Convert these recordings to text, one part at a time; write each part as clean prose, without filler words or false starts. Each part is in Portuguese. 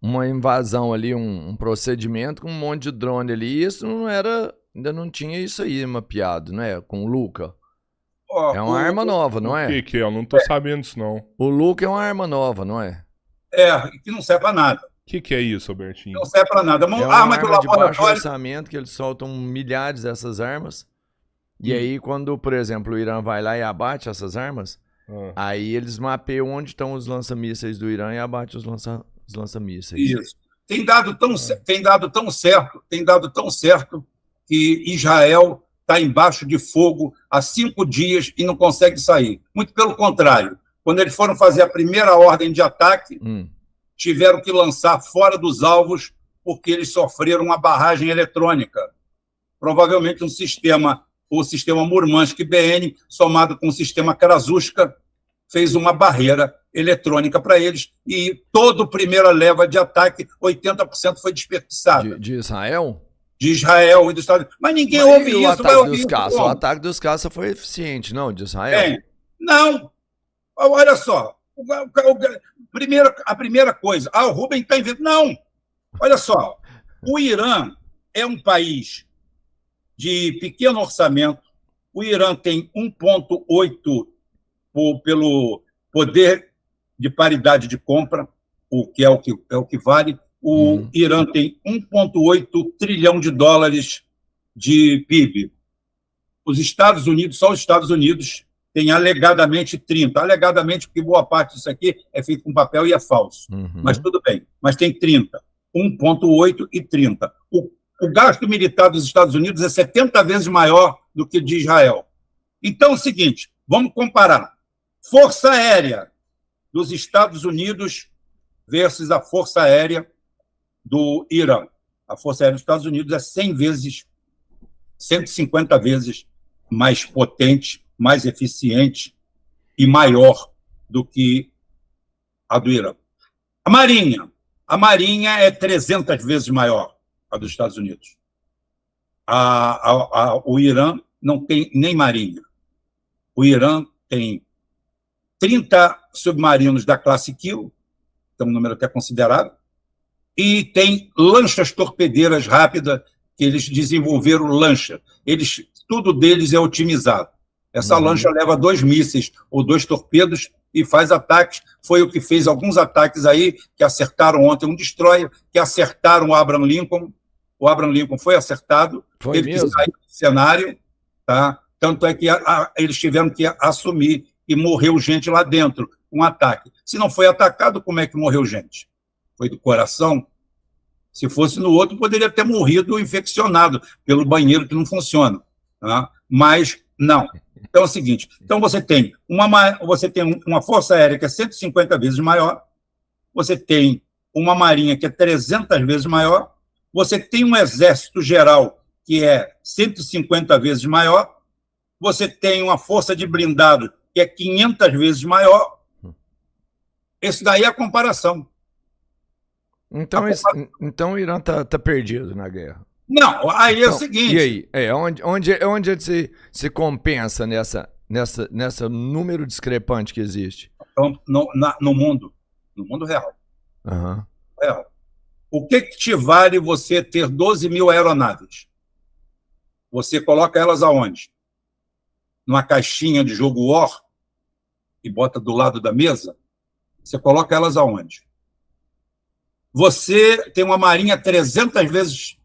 uma invasão ali, um procedimento com um monte de drone ali. Isso não era, ainda não tinha isso aí mapeado, né? Com o Luca. Ó, É uma arma nova, não O que é? que é? Eu não tô sabendo disso, não. O O Luca é uma arma nova, não é? que não serve para nada. que é isso, Albertinho? Não serve para nada. É Uma uma arma de arma de baixo laboratório. orçamento que eles soltam milhares dessas armas. E Hum. aí, quando, por exemplo, o Irã vai lá e abate essas armas, Ah, aí eles mapeiam onde estão os lança-mísseis do Irã e abatem os lança-mísseis. Isso. Tem dado tão certo que Israel está embaixo de fogo há 5 dias e não consegue sair. Muito pelo contrário. Quando eles foram fazer a primeira ordem de ataque, tiveram que lançar fora dos alvos porque eles sofreram uma barragem eletrônica. Provavelmente o sistema Murmansk-BN, somado com o sistema Krasushka, fez uma barreira eletrônica para eles e toda a primeira leva de ataque, 80% foi desperdiçada. De Israel? De Israel e dos Estados Unidos. Mas ninguém Mas ouve e o isso, vai ataque ouvir dos isso caças? O como? ataque dos caças foi eficiente, não? De Israel? Bem, não. Olha só. A primeira coisa. O Rubem está inventando. Não. Olha só. O Irã é um país de pequeno orçamento. O Irã tem 1,8 pelo poder de paridade de compra, o que é o que vale. O Irã tem 1,8 trilhão de dólares de PIB. Só os Estados Unidos têm alegadamente 30. Alegadamente, porque boa parte disso aqui é feito com papel e é falso. Mas tudo bem. Mas tem 30. 1,8 e 30. O gasto militar dos Estados Unidos é 70 vezes maior do que de Israel. Então é o seguinte, vamos comparar. Força Aérea dos Estados Unidos versus a Força Aérea do Irã. A Força Aérea dos Estados Unidos é 100 vezes, 150 vezes mais potente, mais eficiente e maior do que a do Irã. A Marinha é 300 vezes maior a dos Estados Unidos. O Irã não tem nem marinha. O Irã tem 30 submarinos da classe Kilo, que é um número até considerável, e tem lanchas torpedeiras rápidas, que eles desenvolveram lancha. Tudo deles é otimizado. Essa lancha leva 2 mísseis ou 2 torpedos e faz ataques. Foi o que fez alguns ataques aí, que acertaram ontem um destroyer, que acertaram o Abraham Lincoln. O Abraham Lincoln foi acertado, teve que sair do cenário, tá? Tanto é que eles tiveram que assumir e morreu gente lá dentro, um ataque. Se não foi atacado, como é que morreu gente? Foi do coração? Se fosse no outro, poderia ter morrido infeccionado pelo banheiro que não funciona. Tá? Mas não. Então é o seguinte, então você tem uma força aérea que é 150 vezes maior, você tem uma marinha que é 300 vezes maior, você tem um exército geral que é 150 vezes maior, você tem uma força de blindado que é 500 vezes maior. Esse daí é a comparação. Então o Irã tá perdido na guerra. Não, aí é o seguinte... E aí? Onde se compensa nessa número discrepante que existe? Então, no mundo real. Real. O que te vale você ter 12 mil aeronaves? Você coloca elas aonde? Numa caixinha de jogo War e bota do lado da mesa? Você coloca elas aonde? Você tem uma marinha 300 vezes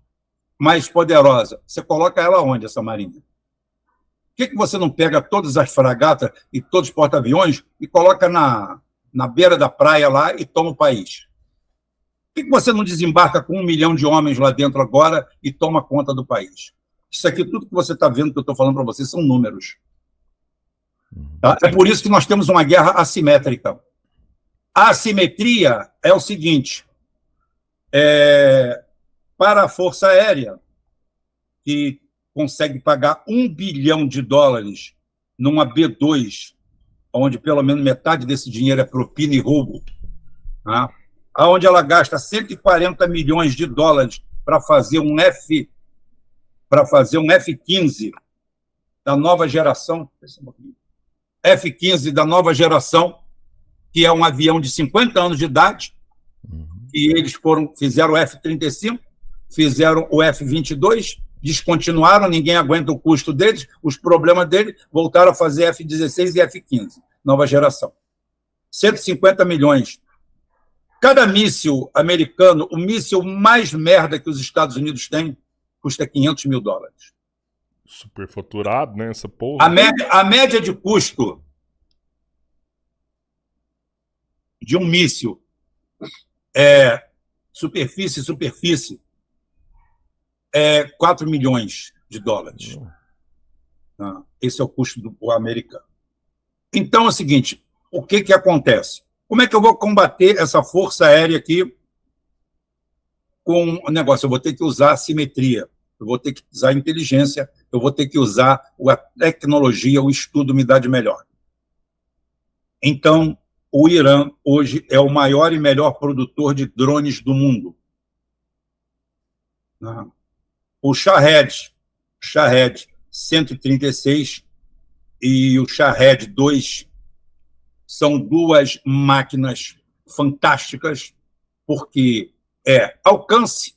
mais poderosa. Você coloca ela aonde, essa marinha? Por que você não pega todas as fragatas e todos os porta-aviões e coloca na beira da praia lá e toma o país? Por que você não desembarca com 1 milhão de homens lá dentro agora e toma conta do país? Isso aqui, tudo que você está vendo que eu estou falando para você, são números. Tá? É por isso que nós temos uma guerra assimétrica. A assimetria é o seguinte, para a Força Aérea, que consegue pagar $1 bilhão numa B-2, onde pelo menos metade desse dinheiro é propina e roubo, tá? Onde ela gasta $140 milhões para fazer um F-15 da nova geração, F-15 da nova geração, que é um avião de 50 anos de idade, E eles fizeram o F-35, fizeram o F-22, descontinuaram, ninguém aguenta o custo deles, os problemas deles, voltaram a fazer F-16 e F-15, nova geração. 150 milhões. Cada míssil americano, o míssil mais merda que os Estados Unidos têm, custa $500 mil. Superfaturado, né? Essa porra. A média de custo de um míssil superfície, é $4 milhões. Esse é o custo do americano. Então é o seguinte, o que acontece? Como é que eu vou combater essa força aérea aqui com o negócio? Eu vou ter que usar a simetria, eu vou ter que usar a inteligência, eu vou ter que usar a tecnologia, o estudo me dá de melhor. Então, o Irã hoje é o maior e melhor produtor de drones do mundo. O Shahed 136 e o Shahed 2 são duas máquinas fantásticas, porque alcance,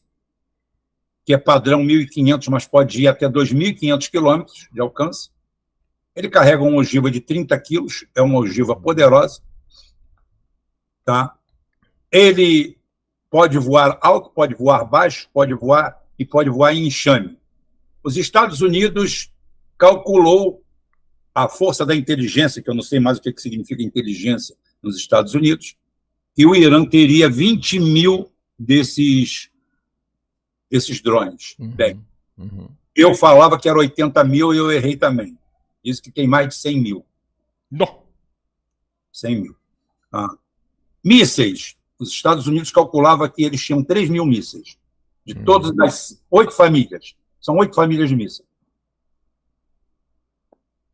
que é padrão 1.500, mas pode ir até 2.500 quilômetros de alcance. Ele carrega uma ogiva de 30 quilos, é uma ogiva poderosa. Tá? Ele pode voar alto, pode voar baixo, pode voar em enxame. Os Estados Unidos calculou a força da inteligência, que eu não sei mais o que significa inteligência nos Estados Unidos, que o Irã teria 20 mil desses drones. Bem, eu falava que era 80 mil e eu errei também. Diz que tem mais de 100 mil. Não. 100 mil. Mísseis. Os Estados Unidos calculava que eles tinham 3 mil mísseis. De todas as 8 famílias. São 8 famílias de mísseis.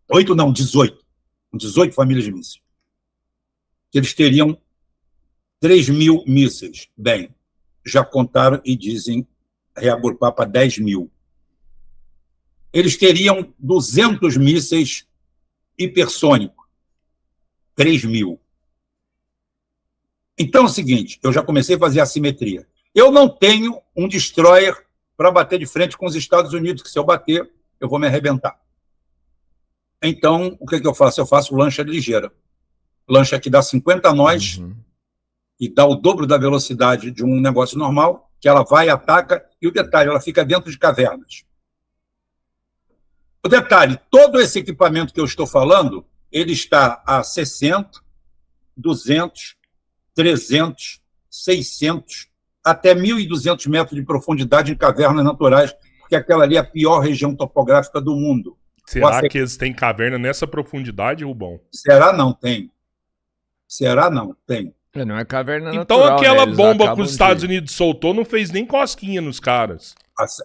8 não, 18. 18 famílias de mísseis. Eles teriam 3 mil mísseis. Bem, já contaram e dizem reagrupar para 10 mil. Eles teriam 200 mísseis hipersônicos. 3 mil. Então é o seguinte, eu já comecei a fazer a simetria. Eu não tenho um destroyer para bater de frente com os Estados Unidos, que se eu bater, eu vou me arrebentar. Então, o que eu faço? Eu faço lancha ligeira. Lancha que dá 50 nós e dá o dobro da velocidade de um negócio normal, que ela vai, ataca, e o detalhe, ela fica dentro de cavernas. O detalhe, todo esse equipamento que eu estou falando, ele está a 60, 200, 300, 600, até 1.200 metros de profundidade em cavernas naturais, porque aquela ali é a pior região topográfica do mundo. Será que eles têm caverna nessa profundidade, Rubão? Será não tem? Será não tem? Não é caverna então natural, aquela né? bomba que os Estados Unidos soltou não fez nem cosquinha nos caras.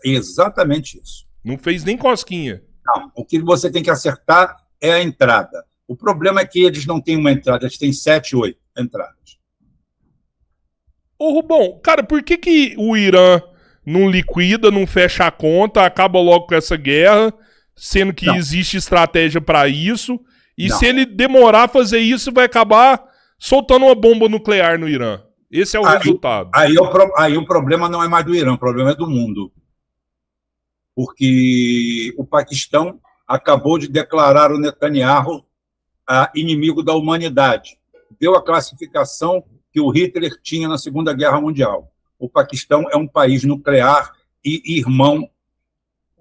Exatamente isso. Não fez nem cosquinha. Não, o que você tem que acertar é a entrada. O problema é que eles não têm uma entrada, eles têm 7, 8 entradas. Ô, Rubão, cara, por que o Irã não liquida, não fecha a conta, acaba logo com essa guerra, sendo que existe estratégia pra isso, e se ele demorar a fazer isso, vai acabar soltando uma bomba nuclear no Irã? Esse é o resultado. Aí o problema não é mais do Irã, o problema é do mundo. Porque o Paquistão acabou de declarar o Netanyahu inimigo da humanidade. Deu a classificação que o Hitler tinha na Segunda Guerra Mundial. O Paquistão é um país nuclear e irmão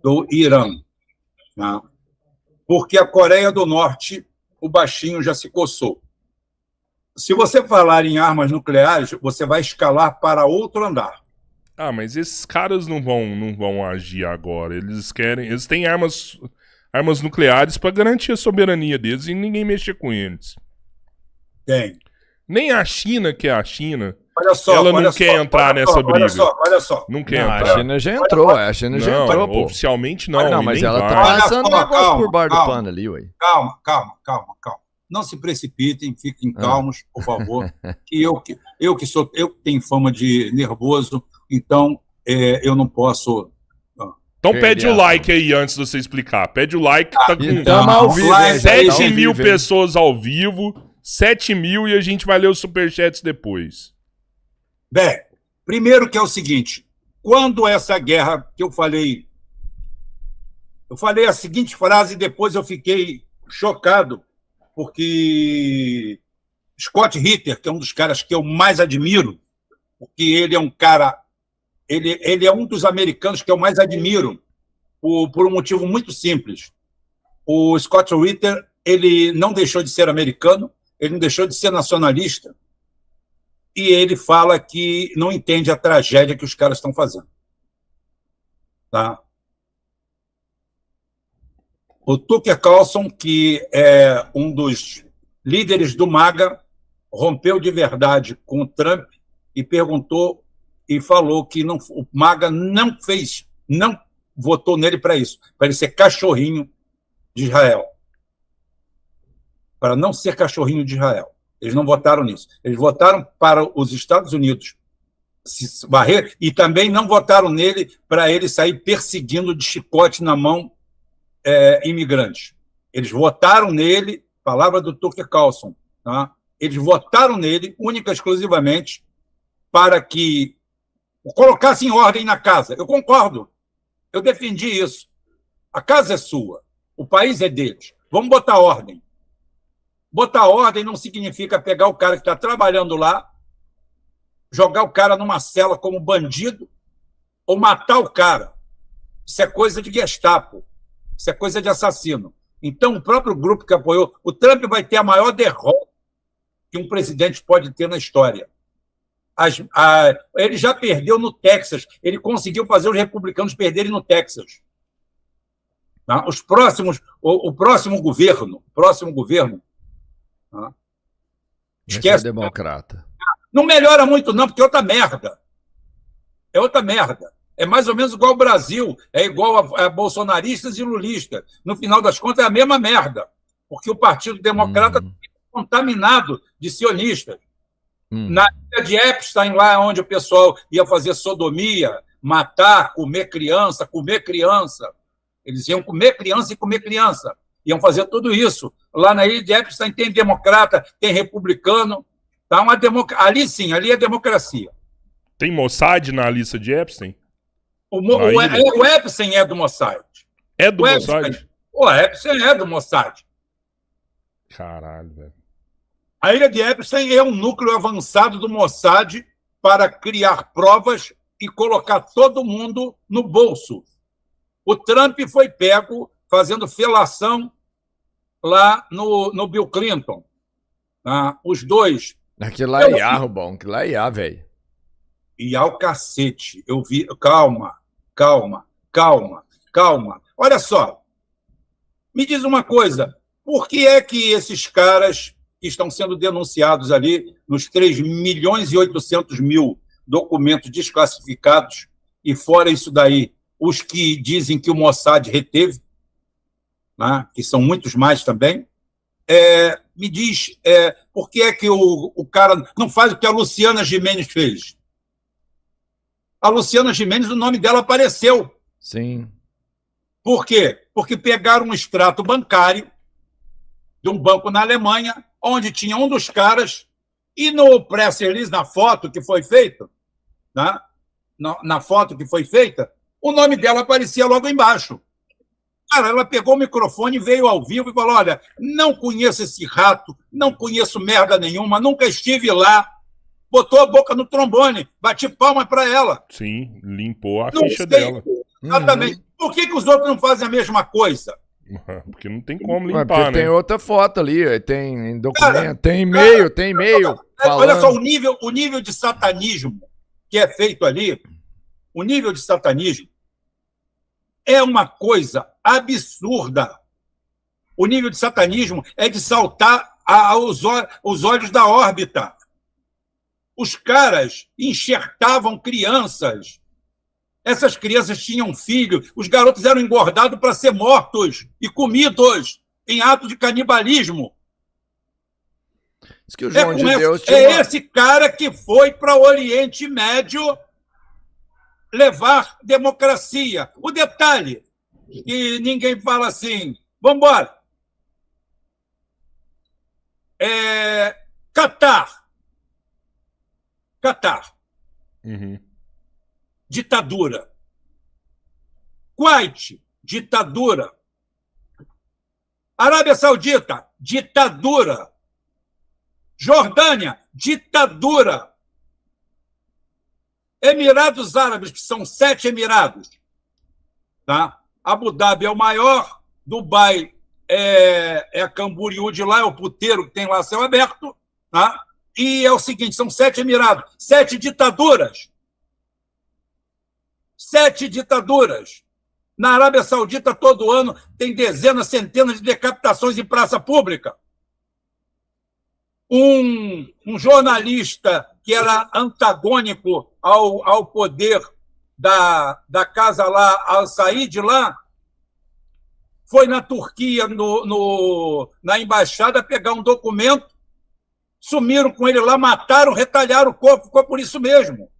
do Irã. Tá? Porque a Coreia do Norte, o baixinho já se coçou. Se você falar em armas nucleares, você vai escalar para outro andar. Ah, mas esses caras não vão agir agora. Eles têm armas nucleares para garantir a soberania deles e ninguém mexer com eles. Tem. Nem a China, que é a China, olha só, ela não quer entrar nessa briga. Olha só. Não quer não, entrar. A China já entrou, a China já entrou, pô. Oficialmente não. Não, mas ela tá vai. passando Olha só, negócio por baixo do pano ali, ué. Calma. Não se precipitem, fiquem calmos, por favor. Eu que tenho fama de nervoso, então eu não posso... Então pede o like aí antes de você explicar. Pede o like, tá com então, ao vivo, 7 mil pessoas ao vivo, 7 mil e a gente vai ler os superchats depois. Bem, Primeiro que é o seguinte, quando essa guerra que eu falei a seguinte frase e depois eu fiquei chocado, porque Scott Ritter, que é um dos caras que eu mais admiro, porque ele é um cara, ele é um dos americanos que eu mais admiro, por um motivo muito simples. O Scott Ritter, ele não deixou de ser americano, ele não deixou de ser nacionalista, e ele fala que não entende a tragédia que os caras estão fazendo. Tá? O Tucker Carlson, que é um dos líderes do MAGA, rompeu de verdade com o Trump e perguntou e falou que não, o MAGA não votou nele para isso, para ele ser cachorrinho de Israel. Para não ser cachorrinho de Israel. Eles não votaram nisso. Eles votaram para os Estados Unidos se varrer e também não votaram nele para ele sair perseguindo de chicote na mão imigrantes. Eles votaram nele, palavra do Tucker Carlson, tá? Eles votaram nele única e exclusivamente para que colocassem ordem na casa. Eu concordo. Eu defendi isso. A casa é sua. O país é deles. Vamos botar ordem. Botar ordem não significa pegar o cara que está trabalhando lá, jogar o cara numa cela como bandido ou matar o cara. Isso é coisa de Gestapo. Isso é coisa de assassino. Então, o próprio grupo que apoiou... O Trump vai ter a maior derrota que um presidente pode ter na história. Ele já perdeu no Texas. Ele conseguiu fazer os republicanos perderem no Texas. Tá? O próximo governo... Tá? Esquece. É democrata. Não melhora muito, não, porque é outra merda. É outra merda. É mais ou menos igual ao Brasil, é igual a bolsonaristas e lulistas. No final das contas, é a mesma merda, porque o Partido Democrata é contaminado de sionistas. Na ilha de Epstein, lá onde o pessoal ia fazer sodomia, matar, comer criança. Eles iam comer criança e comer criança. Iam fazer tudo isso. Lá na ilha de Epstein tem democrata, tem republicano. Tá ali sim, ali é democracia. Tem Mossad na lista de Epstein? O Epstein é do Mossad. É do Mossad? O Epstein é do Mossad. Caralho, velho. A ilha de Epstein é um núcleo avançado do Mossad para criar provas e colocar todo mundo no bolso. O Trump foi pego fazendo felação lá no Bill Clinton. Tá? Os dois. Aquilo lá é IA, Rubão. Aquilo lá é IA, velho. IA o cacete. Eu vi... Calma. Olha só. Me diz uma coisa. Por que é que esses caras que estão sendo denunciados ali nos 3.800.000 documentos desclassificados e fora isso daí, os que dizem que o Mossad reteve, né, que são muitos mais também, me diz por que é que o cara não faz o que a Luciana Gimenez fez? A Luciana Gimenez, o nome dela apareceu. Sim. Por quê? Porque pegaram um extrato bancário de um banco na Alemanha, onde tinha um dos caras, e no press release, na foto que foi feita, né? na foto que foi feita, o nome dela aparecia logo embaixo. Cara, ela pegou o microfone, veio ao vivo e falou, olha, não conheço esse rato, não conheço merda nenhuma, nunca estive lá. Botou a boca no trombone, bati palma para ela. Sim, limpou a ficha dela. Exatamente. Por que os outros não fazem a mesma coisa? Porque não tem como limpar, porque né? tem outra foto ali, tem documento, cara, tem e-mail. Olha só, o nível de satanismo que é feito ali, o nível de satanismo é uma coisa absurda. O nível de satanismo é de saltar os olhos da órbita. Os caras enxertavam crianças. Essas crianças tinham filho. Os garotos eram engordados para ser mortos e comidos em ato de canibalismo. Diz que o João de Deus tinha esse cara que foi para o Oriente Médio levar democracia. O detalhe, que ninguém fala assim, vamos embora. Catar. Uhum. Ditadura. Kuwait, ditadura. Arábia Saudita, ditadura. Jordânia, ditadura. Emirados Árabes, que são 7 emirados. Tá? Abu Dhabi é o maior, Dubai é Camboriú de lá, é o puteiro que tem lá céu aberto. Tá? E é o seguinte, são 7 emirados, 7 ditaduras. 7 ditaduras. Na Arábia Saudita, todo ano, tem dezenas, centenas de decapitações em praça pública. Um jornalista que era antagônico ao poder da casa lá, Al-Said lá, foi na Turquia, na embaixada, pegar um documento, sumiram com ele lá, mataram, retalharam o corpo, ficou por isso mesmo.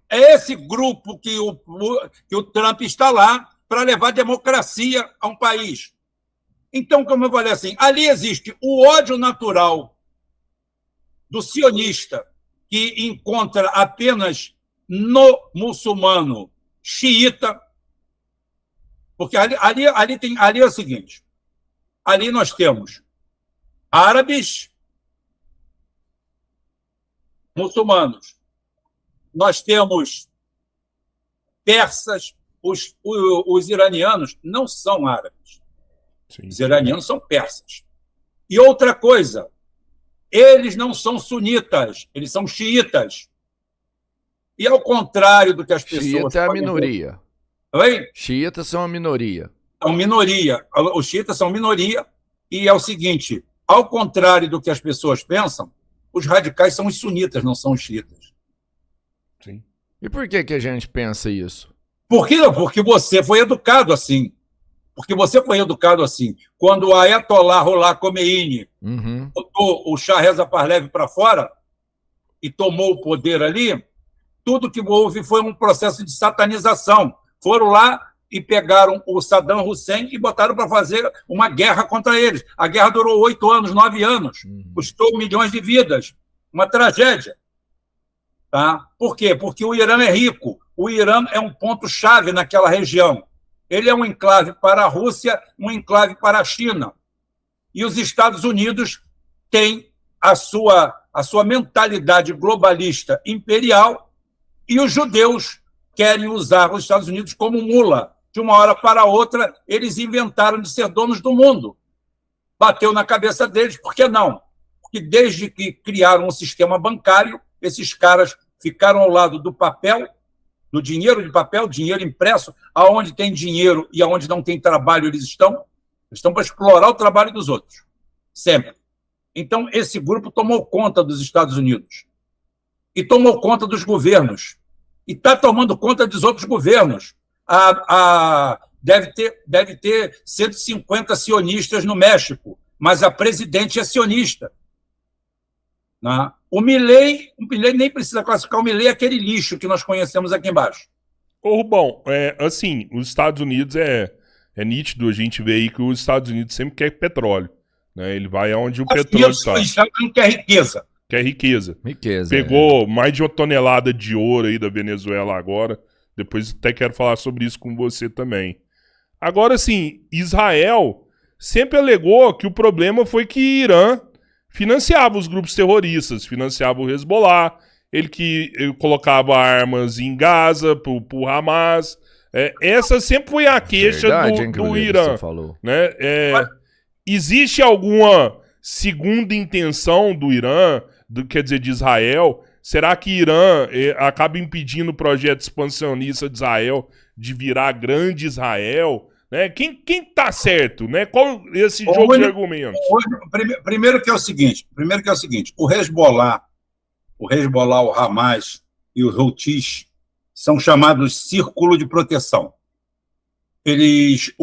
É esse grupo que o Trump está lá para levar democracia a um país. Então, como eu falei assim, ali existe o ódio natural do sionista, que encontra apenas no muçulmano xiita, porque ali é o seguinte, ali nós temos árabes, muçulmanos, nós temos persas, os iranianos não são árabes. Sim. Os iranianos são persas. E outra coisa, eles não são sunitas, eles são xiitas. E ao contrário do que as pessoas... Xiita é a minoria. Oi? Xiitas são a minoria. São minoria. Os xiitas são minoria. E é o seguinte, ao contrário do que as pessoas pensam, os radicais são os sunitas, não são os xiitas. Sim. E por que a gente pensa isso? Por que não? Porque você foi educado assim. Porque você foi educado assim. Quando o Ayatollah Ruhollah Khomeini botou o Shah Reza Pahlavi para fora e tomou o poder ali, tudo que houve foi um processo de satanização. Foram lá e pegaram o Saddam Hussein e botaram para fazer uma guerra contra eles. A guerra durou 8 anos, 9 anos. Custou milhões de vidas. Uma tragédia. Tá? Por quê? Porque o Irã é rico. O Irã é um ponto-chave naquela região. Ele é um enclave para a Rússia, um enclave para a China. E os Estados Unidos têm a sua mentalidade globalista imperial e os judeus querem usar os Estados Unidos como mula. De uma hora para outra, eles inventaram de ser donos do mundo. Bateu na cabeça deles, por que não? Porque desde que criaram um sistema bancário, esses caras ficaram ao lado do papel, do dinheiro de papel, dinheiro impresso, aonde tem dinheiro e aonde não tem trabalho, eles estão para explorar o trabalho dos outros, sempre. Então, esse grupo tomou conta dos Estados Unidos e tomou conta dos governos e está tomando conta dos outros governos. Deve ter 150 sionistas no México, mas a presidente é sionista. Né? O Milei nem precisa classificar, o Milei é aquele lixo que nós conhecemos aqui embaixo. Ô, Rubão, assim, os Estados Unidos é nítido, a gente vê aí que os Estados Unidos sempre quer petróleo. Né? Ele vai aonde o petróleo está. Os Estados Unidos quer riqueza. Quer riqueza. Riqueza. Pegou mais de 1 tonelada de ouro aí da Venezuela agora. Depois até quero falar sobre isso com você também. Agora, assim, Israel sempre alegou que o problema foi que Irã financiava os grupos terroristas, financiava o Hezbollah, ele colocava armas em Gaza pro Hamas. Essa sempre foi a queixa do Irã. Né? Existe alguma segunda intenção do Irã, quer dizer, de Israel? Será que Irã acaba impedindo o projeto expansionista de Israel de virar grande Israel? Né? Quem tá certo? Né? Qual esse jogo de argumentos? Primeiro que é o seguinte, o Hezbollah, o Hamas e os Houthis são chamados círculo de proteção. Eles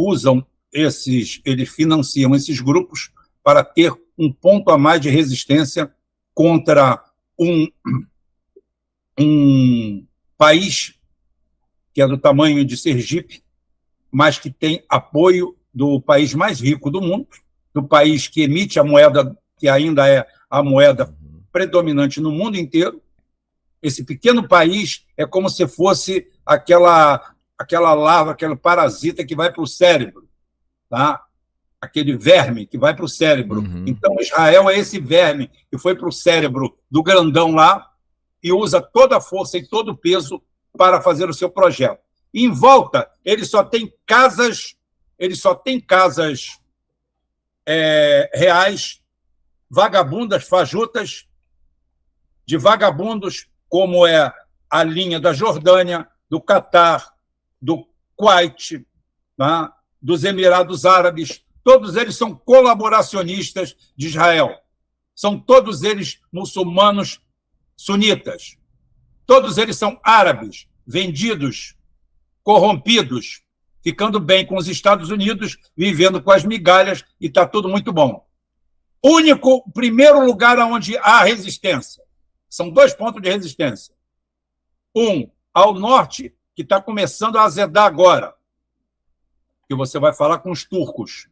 financiam esses grupos para ter um ponto a mais de resistência contra um país que é do tamanho de Sergipe, mas que tem apoio do país mais rico do mundo, do país que emite a moeda, que ainda é a moeda predominante no mundo inteiro, Esse pequeno país é como se fosse aquela larva, aquele parasita que vai para o cérebro, tá? Aquele verme que vai para o cérebro. Então, Israel é esse verme que foi para o cérebro do grandão lá e usa toda a força e todo o peso para fazer o seu projeto. E, em volta, ele só tem casas reais, vagabundas, fajutas, de vagabundos, como é a linha da Jordânia, do Catar, do Kuwait, tá? Dos Emirados Árabes. Todos eles são colaboracionistas de Israel. São todos eles muçulmanos sunitas. Todos eles são árabes, vendidos, corrompidos, ficando bem com os Estados Unidos, vivendo com as migalhas, e está tudo muito bom. Primeiro lugar onde há resistência. São 2 pontos de resistência. Um, ao norte, que está começando a azedar agora, que você vai falar com os turcos,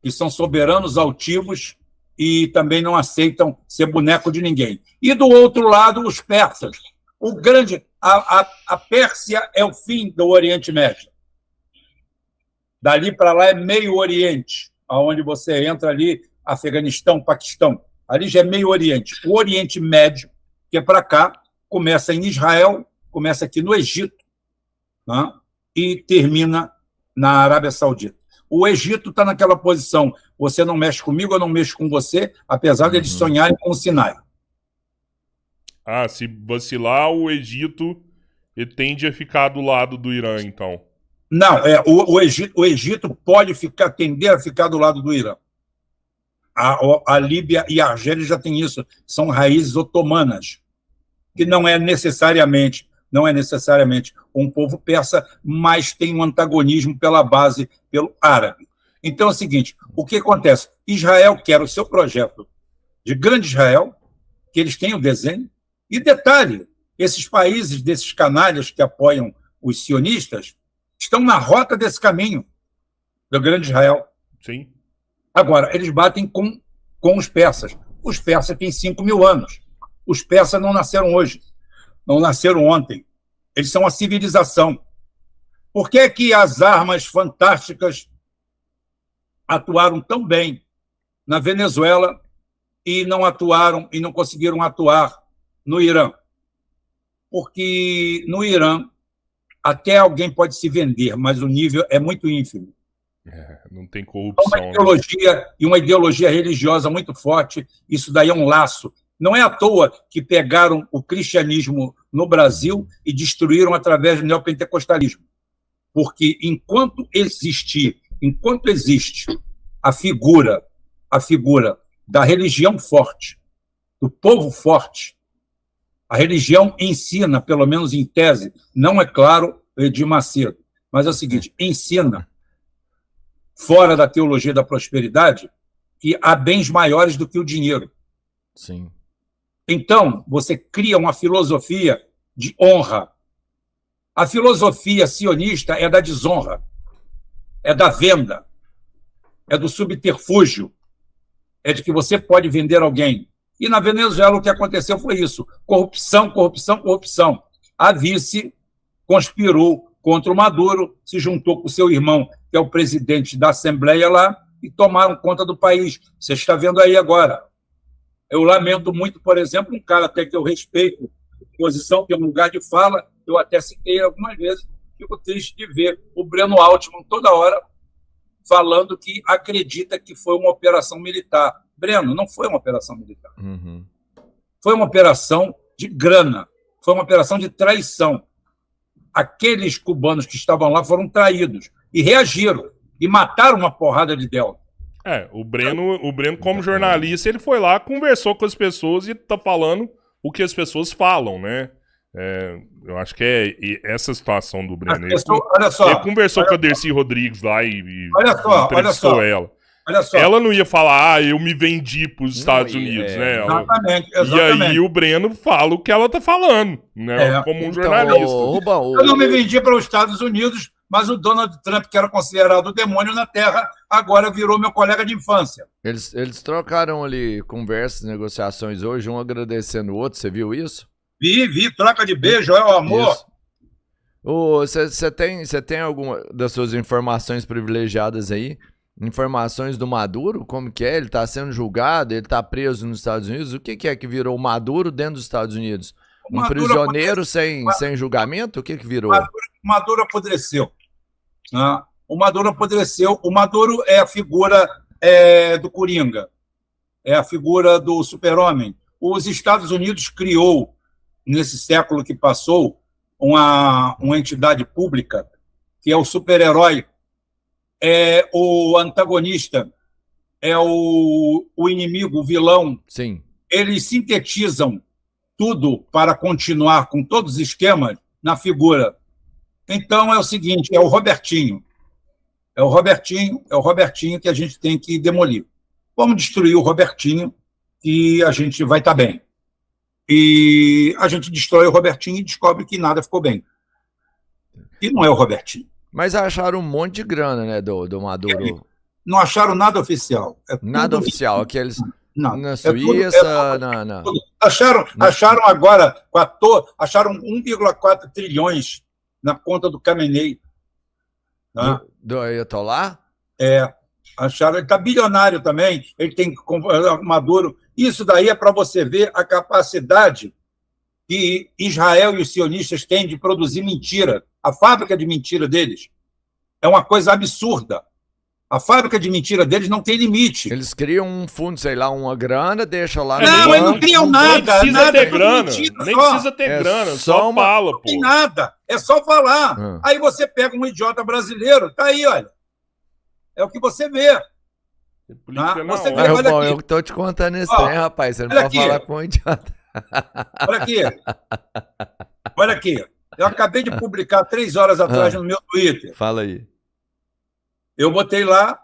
que são soberanos altivos e também não aceitam ser boneco de ninguém. E, do outro lado, os persas. A Pérsia é o fim do Oriente Médio. Dali para lá é Meio Oriente, onde você entra ali, Afeganistão, Paquistão. Ali já é Meio Oriente. O Oriente Médio, que é para cá, começa em Israel, começa aqui no Egito, né? E termina na Arábia Saudita. O Egito está naquela posição, você não mexe comigo, eu não mexo com você, apesar de eles sonharem com o Sinai. Se vacilar, o Egito ele tende a ficar do lado do Irã, então. Não, o Egito pode tender a ficar do lado do Irã. A Líbia e a Argélia já tem isso, são raízes otomanas, que não é necessariamente um povo persa, mas tem um antagonismo pela base, pelo árabe. Então é o seguinte, o que acontece? Israel quer o seu projeto de grande Israel, que eles têm o desenho, e detalhe, esses países, desses canalhas que apoiam os sionistas, estão na rota desse caminho do grande Israel. Sim. Agora, eles batem com os persas. Os persas têm 5.000 anos. Os persas não nasceram hoje, não nasceram ontem. Eles são a civilização. Por que é que as armas fantásticas atuaram tão bem na Venezuela e não atuaram e não conseguiram atuar no Irã? Porque no Irã até alguém pode se vender, mas o nível é muito ínfimo. Não tem corrupção. Uma ideologia religiosa muito forte, isso daí é um laço. Não é à toa que pegaram o cristianismo no Brasil e destruíram através do neopentecostalismo. Porque enquanto existe a figura da religião forte, do povo forte, a religião ensina, pelo menos em tese, não é claro Edir Macedo, mas é o seguinte, ensina, fora da teologia da prosperidade, que há bens maiores do que o dinheiro. Sim. Então, você cria uma filosofia de honra. A filosofia sionista é da desonra, é da venda, é do subterfúgio, é de que você pode vender alguém. E na Venezuela o que aconteceu foi isso, corrupção, corrupção, corrupção. A vice conspirou contra o Maduro, se juntou com o seu irmão, que é o presidente da Assembleia lá, e tomaram conta do país. Você está vendo aí agora. Eu lamento muito, por exemplo, um cara até que eu respeito, posição, que é um lugar de fala, eu até citei algumas vezes, fico triste de ver o Breno Altman toda hora falando que acredita que foi uma operação militar. Breno, não foi uma operação militar. Foi uma operação de grana, foi uma operação de traição. Aqueles cubanos que estavam lá foram traídos e reagiram e mataram uma porrada de delta. O Breno, como jornalista, ele foi lá, conversou com as pessoas e tá falando o que as pessoas falam, né? Eu acho que é essa situação do Breno. Ele conversou com a Dercy Rodrigues lá e entrevistou ela. Olha só. Ela não ia falar, eu me vendi para os Estados Unidos, né? Exatamente. E aí o Breno fala o que ela tá falando, né? Como um jornalista. Eu não me vendi para os Estados Unidos, mas o Donald Trump, que era considerado o demônio na Terra, agora virou meu colega de infância. Eles trocaram ali conversas, negociações hoje, um agradecendo o outro, você viu isso? Vi, troca de beijo, é o amor. Você tem alguma das suas informações privilegiadas aí? Informações do Maduro? Como que é? Ele tá sendo julgado? Ele tá preso nos Estados Unidos? O que é que virou o Maduro dentro dos Estados Unidos? Um prisioneiro sem julgamento? O que virou? Maduro apodreceu. Né? O Maduro apodreceu. O Maduro é a figura do Coringa. É a figura do super-homem. Os Estados Unidos criou, nesse século que passou, uma entidade pública que é o super-herói, é o antagonista, é o inimigo, o vilão. Sim. Eles sintetizam tudo para continuar com todos os esquemas na figura. Então é o seguinte, é o Robertinho. É o Robertinho que a gente tem que demolir. Vamos destruir o Robertinho e a gente vai estar bem. E a gente destrói o Robertinho e descobre que nada ficou bem. E não é o Robertinho. Mas acharam um monte de grana, né, do Maduro. Não acharam nada oficial. Nada oficial, aqueles não, na Suíça, acharam agora, acharam 1,4 trilhões na conta do Khamenei. Tá? Do Ayatollah? Acharam, ele está bilionário também, ele tem Maduro. Isso daí é para você ver a capacidade que Israel e os sionistas têm de produzir mentira. A fábrica de mentira deles é uma coisa absurda. A fábrica de mentira deles não tem limite. Eles criam um fundo, sei lá, uma grana, deixam lá... Não, eles não criam nada. Nem precisa ter grana. Mentira, nem precisa ter grana, só fala, pô. Não tem nada, é só falar. Aí você pega um idiota brasileiro, tá aí, olha. É o que você vê. Você vê, olha aqui. Eu tô te contando isso, né, rapaz? Você não pode falar com um idiota. Olha aqui. Eu acabei de publicar 3 horas atrás no meu Twitter. Fala aí. Eu botei lá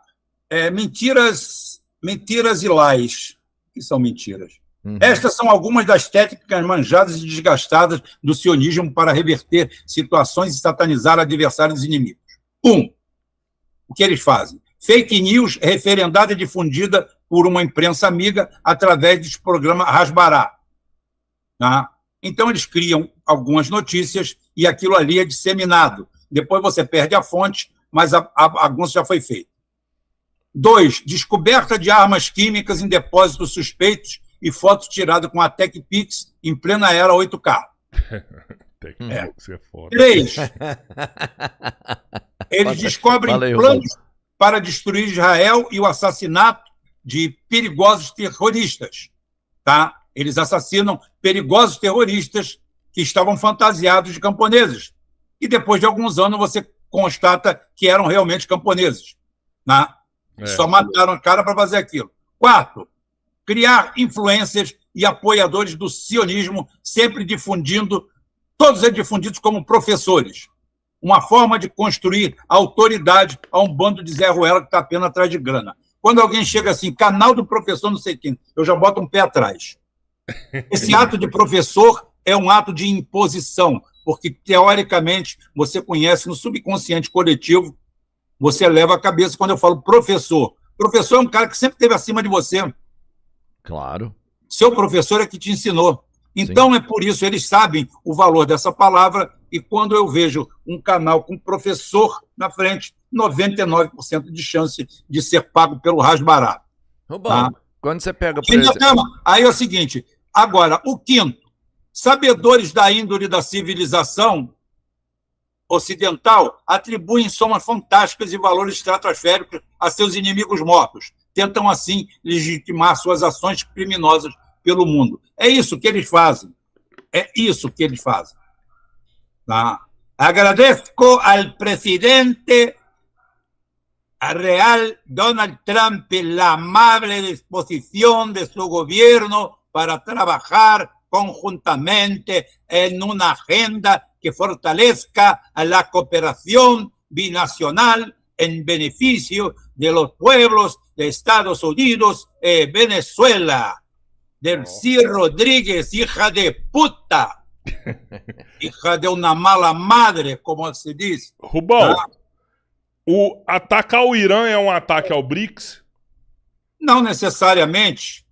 mentiras e lies. O que são mentiras? Estas são algumas das técnicas manjadas e desgastadas do sionismo para reverter situações e satanizar adversários e inimigos. O que eles fazem? Fake news referendada e difundida por uma imprensa amiga através dos programas Rasbará. Tá? Então, eles criam algumas notícias e aquilo ali é disseminado. Depois você perde a fonte, mas a bagunça já foi feita. 2, descoberta de armas químicas em depósitos suspeitos e fotos tiradas com a TechPix em plena era 8K. TechPix é foda. 3, eles descobrem planos para destruir Israel e o assassinato de perigosos terroristas. Tá? Eles assassinam perigosos terroristas que estavam fantasiados de camponeses. E depois de alguns anos você constata que eram realmente camponeses. Né? Só mataram o cara para fazer aquilo. 4, criar influencers e apoiadores do sionismo, sempre difundindo, todos eles difundidos como professores. Uma forma de construir autoridade a um bando de Zé Ruela que está apenas atrás de grana. Quando alguém chega assim, canal do professor não sei quem, eu já boto um pé atrás. Esse ato de professor é um ato de imposição, porque, teoricamente, você conhece no subconsciente coletivo, você leva a cabeça quando eu falo professor. Professor é um cara que sempre esteve acima de você. Claro. Seu professor é que te ensinou. Então, é por isso, eles sabem o valor dessa palavra, e quando eu vejo um canal com professor na frente, 99% de chance de ser pago pelo Rasbará. Tá? Quando você pega... Aí é o seguinte, agora, o 5º, sabedores da índole da civilização ocidental atribuem somas fantásticas e valores estratosféricos a seus inimigos mortos. Tentam, assim, legitimar suas ações criminosas pelo mundo. É isso que eles fazem. Tá? Agradeço ao presidente real Donald Trump la amable disposición de su gobierno para trabajar conjuntamente en una agenda que fortalezca a la cooperación binacional en beneficio de los pueblos de Estados Unidos y Venezuela. Delcy Rodríguez, hija de puta, hija de una mala madre, como se diz. Rubão, o atacar o Irã é um ataque ao BRICS? Não necessariamente.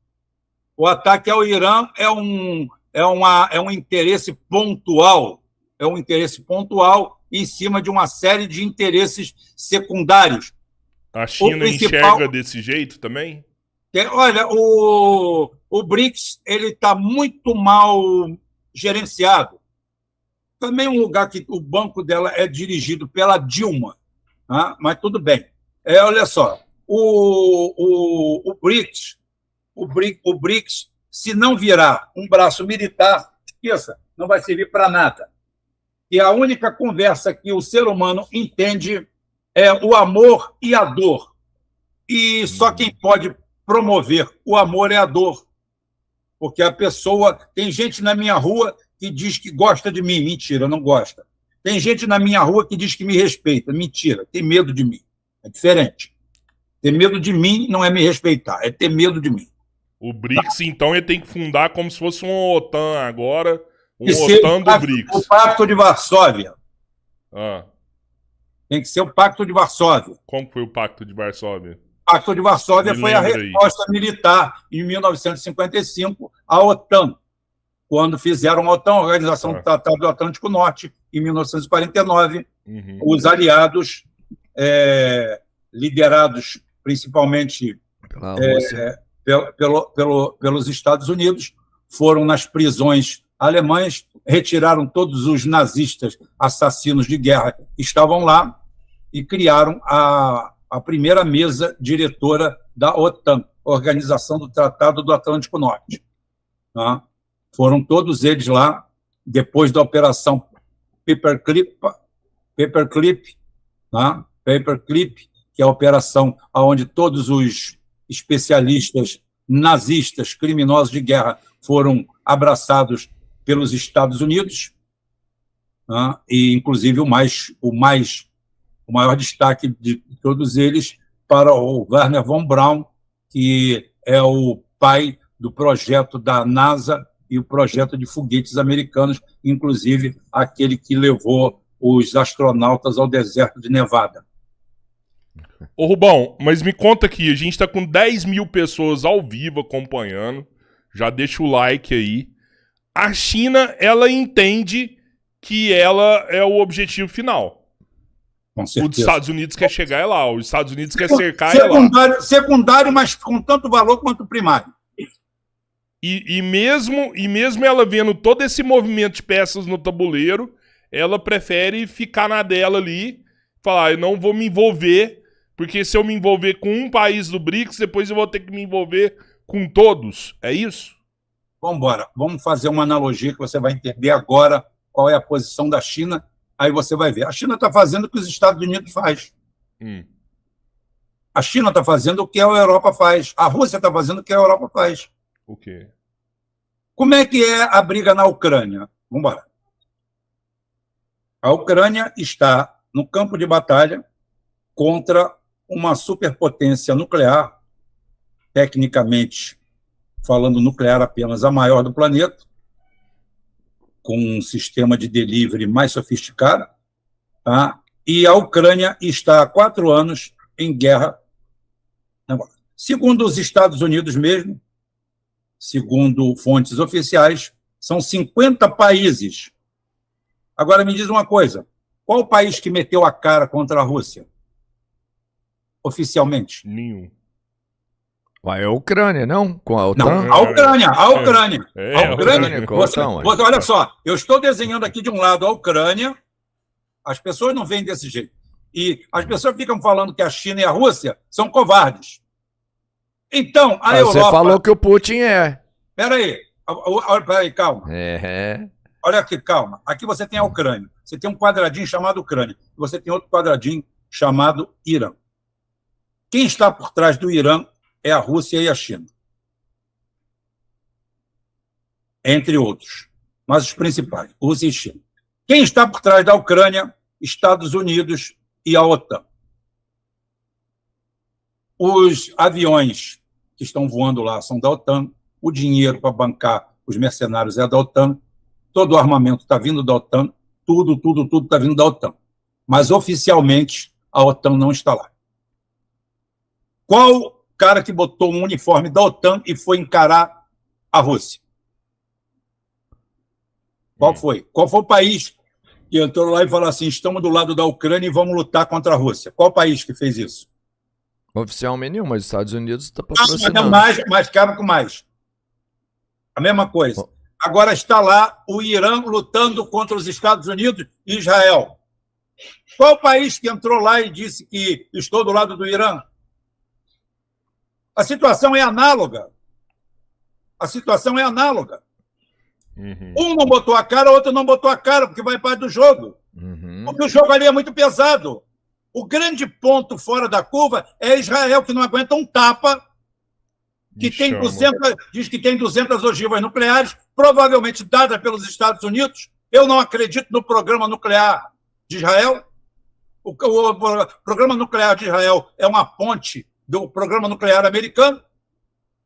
O ataque ao Irã é é um interesse pontual, em cima de uma série de interesses secundários. A China enxerga desse jeito também? Olha, o BRICS está muito mal gerenciado. Também um lugar que o banco dela é dirigido pela Dilma, tá? Mas tudo bem. Olha só, o BRICS, se não virar um braço militar, esqueça, não vai servir para nada. E a única conversa que o ser humano entende é o amor e a dor. E só quem pode promover o amor é a dor. Porque a pessoa... Tem gente na minha rua que diz que gosta de mim. Mentira, não gosta. Tem gente na minha rua que diz que me respeita. Mentira, tem medo de mim. É diferente. Ter medo de mim não é me respeitar, é ter medo de mim. O BRICS, então, ele tem que fundar como se fosse uma OTAN agora, OTAN do BRICS. O Pacto de Varsóvia. Ah. Tem que ser o Pacto de Varsóvia. Como foi o Pacto de Varsóvia? O Pacto de Varsóvia foi a resposta militar, em 1955, à OTAN. Quando fizeram a OTAN, a Organização do Tratado do Atlântico Norte, em 1949, os aliados, liderados principalmente pelos Estados Unidos, foram nas prisões alemãs, retiraram todos os nazistas assassinos de guerra que estavam lá e criaram a primeira mesa diretora da OTAN, Organização do Tratado do Atlântico Norte. Tá? Foram todos eles lá, depois da Operação Paperclip, tá? Paperclip, que é a operação onde todos os especialistas nazistas, criminosos de guerra, foram abraçados pelos Estados Unidos, tá? E, inclusive, o maior destaque de todos eles para o Wernher von Braun, que é o pai do projeto da NASA e o projeto de foguetes americanos, inclusive aquele que levou os astronautas ao deserto de Nevada. Ô Rubão, mas me conta aqui, a gente está com 10 mil pessoas ao vivo acompanhando, já deixa o like aí. A China, ela entende que ela é o objetivo final. Com certeza. O dos Estados Unidos quer chegar lá, os Estados Unidos quer cercar lá. Secundário, mas com tanto valor quanto primário. E mesmo ela vendo todo esse movimento de peças no tabuleiro, ela prefere ficar na dela ali, falar, eu não vou me envolver, porque se eu me envolver com um país do BRICS, depois eu vou ter que me envolver com todos. É isso? Vamos embora. Vamos fazer uma analogia que você vai entender agora qual é a posição da China, aí você vai ver. A China está fazendo o que os Estados Unidos faz. A China está fazendo o que a Europa faz. A Rússia está fazendo o que a Europa faz. O quê? Como é que é a briga na Ucrânia? Vamos embora. A Ucrânia está no campo de batalha contra uma superpotência nuclear, tecnicamente falando nuclear apenas a maior do planeta, com um sistema de delivery mais sofisticado, tá? E a Ucrânia está há 4 anos em guerra. Segundo os Estados Unidos mesmo, segundo fontes oficiais, são 50 países. Agora me diz uma coisa, qual o país que meteu a cara contra a Rússia? Oficialmente? Nenhum. Ué, é a Ucrânia, não? Com a OTAN? Não, a Ucrânia. A Ucrânia. Olha só, eu estou desenhando aqui de um lado a Ucrânia, as pessoas não veem desse jeito. E as pessoas ficam falando que a China e a Rússia são covardes. Então, a Europa... Você falou que o Putin é. Peraí, calma. É. Olha aqui, calma. Aqui você tem a Ucrânia. Você tem um quadradinho chamado Ucrânia. Você tem outro quadradinho chamado Irã. Quem está por trás do Irã é a Rússia e a China. Entre outros. Mas os principais, Rússia e China. Quem está por trás da Ucrânia? Estados Unidos e a OTAN. Os aviões que estão voando lá são da OTAN. O dinheiro para bancar os mercenários é da OTAN. Todo o armamento está vindo da OTAN. Tudo está vindo da OTAN. Mas, oficialmente, a OTAN não está lá. Qual cara que botou um uniforme da OTAN e foi encarar a Rússia? Qual foi? Qual foi o país que entrou lá e falou assim, estamos do lado da Ucrânia e vamos lutar contra a Rússia? Qual país que fez isso? Oficialmente nenhum, mas os Estados Unidos está Mas é patrocinando. mais caro que mais. A mesma coisa. Agora está lá o Irã lutando contra os Estados Unidos e Israel. Qual o país que entrou lá e disse que estou do lado do Irã? A situação é análoga. A situação é análoga. Um não botou a cara, o outro não botou a cara, porque vai parte do jogo. Porque o jogo ali é muito pesado. O grande ponto fora da curva é Israel, que não aguenta um tapa, que tem 200, diz que tem 200 ogivas nucleares, provavelmente dadas pelos Estados Unidos. Eu não acredito no programa nuclear de Israel. O programa nuclear de Israel é uma ponte do programa nuclear americano.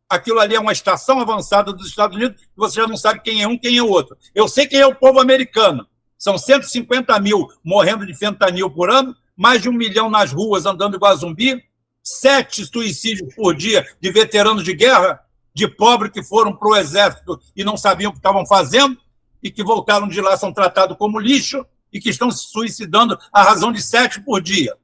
Aquilo ali é uma estação avançada dos Estados Unidos, e você já não sabe quem é um, quem é o outro. Eu sei quem é o povo americano. São 150 mil morrendo de fentanil por ano, mais de 1 milhão nas ruas andando igual zumbi, 7 suicídios por dia de veteranos de guerra, de pobres que foram para o exército e não sabiam o que estavam fazendo, e que voltaram de lá, são tratados como lixo, e que estão se suicidando à razão de 7 por dia.